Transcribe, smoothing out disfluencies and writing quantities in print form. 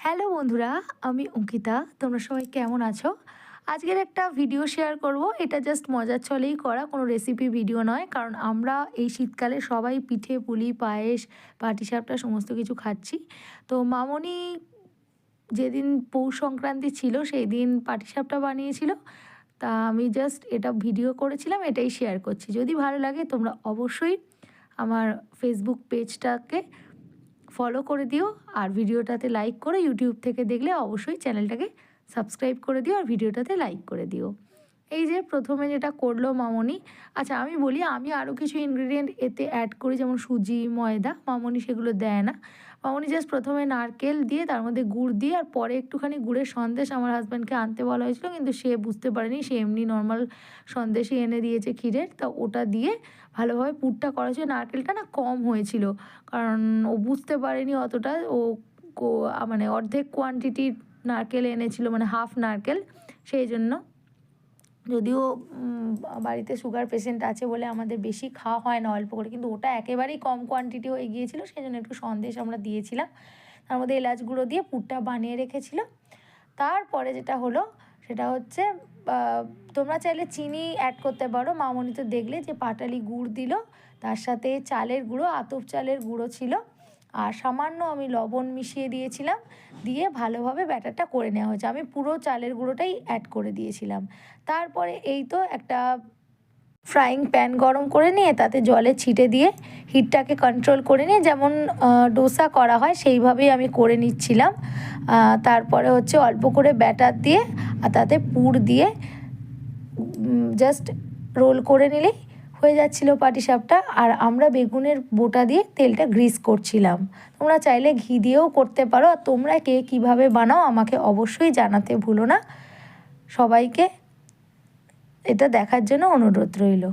Hello বন্ধুরা, আমি অঙ্কিতা। তোমরা সবাই কেমন আছো? আজকের একটা ভিডিও শেয়ার করব। এটা জাস্ট মজার ছলেই করা, কোনো রেসিপি ভিডিও নয়। কারণ আমরা এই শীতকালে সবাই পিঠে পুলি পায়েস পাটিসাপটা সমস্ত কিছু খাচ্ছি। তো মামনি যেদিন পৌষ সংক্রান্তি ছিল সেই দিন পাটিসাপটা বানিয়েছিল। তা আমি জাস্ট এটা ভিডিও করেছিলাম, এটাই শেয়ার করছি। যদি ভালো লাগে তোমরা অবশ্যই আমার ফেসবুক পেজটাকে ফলো করে দিও, আর ভিডিওটাতে লাইক করে ইউটিউব থেকে দেখলে অবশ্যই চ্যানেলটাকে সাবস্ক্রাইব করে দিও আর ভিডিওটাতে লাইক করে দিও। এই যে প্রথমে যেটা করলো মামনি, আচ্ছা আমি বলি, আমি আরও কিছু ইনগ্রিডিয়েন্ট এতে অ্যাড করি, যেমন সুজি ময়দা। মামনি সেগুলো দেয় না। মামনি জাস্ট প্রথমে নারকেল দিয়ে তার মধ্যে গুড় দিয়ে, আর পরে একটুখানি গুড়ের সন্দেশ আমার হাজব্যান্ডকে আনতে বলা হয়েছিল, কিন্তু সে বুঝতে পারেনি, সে এমনি নর্মাল সন্দেশই এনে দিয়েছে ক্ষীরের। তা ওটা দিয়ে ভালোভাবে পুরটা করা হয়েছে। নারকেলটা না কম হয়েছিল, কারণ ও বুঝতে পারেনি অতটা। ও মানে অর্ধেক কোয়ান্টিটির নারকেল এনেছিল, মানে হাফ নারকেল। সেই জন্য, যদিও বাড়িতে সুগার পেশেন্ট আছে বলে আমাদের বেশি খাওয়া হয় না, অল্প করে, কিন্তু ওটা একেবারেই কম কোয়ান্টিটি হয়ে গিয়েছিলো। সেই জন্য একটু সন্দেশ আমরা দিয়েছিলাম, তার মধ্যে এলাচ গুঁড়ো দিয়ে পুরটা বানিয়ে রেখেছিল। তারপরে যেটা হলো সেটা হচ্ছে, তোমরা চাইলে চিনি অ্যাড করতে পারো। মামনি তো দেখলে যে পাটালি গুড় দিল, তার সাথে চালের গুঁড়ো, আতপ চালের গুঁড়ো ছিল, আর সামান্য আমি লবণ মিশিয়ে দিয়েছিলাম। দিয়ে ভালোভাবে ব্যাটারটা করে নেওয়া হয়েছে। আমি পুরো চালের গুঁড়োটাই অ্যাড করে দিয়েছিলাম। তারপরে এই তো একটা ফ্রাইং প্যান গরম করে নিয়ে তাতে জলে ছিটে দিয়ে হিটটাকে কন্ট্রোল করে নিয়ে, যেমন ডোসা করা হয় সেইভাবেই আমি করে নিচ্ছিলাম। তারপরে হচ্ছে অল্প করে ব্যাটার দিয়ে আর তাতে পুর দিয়ে জাস্ট রোল করে নিলেই হয়ে যাচ্ছিল পাটিসাপটা। আর আমরা বেগুনের বোটা দিয়ে তেলটা গ্রিস করছিলাম। তোমরা চাইলে ঘি দিয়েও করতে পারো। আর তোমরা কে কীভাবে বানাও আমাকে অবশ্যই জানাতে ভুলো না। সবাইকে এটা দেখার জন্য অনুরোধ রইল।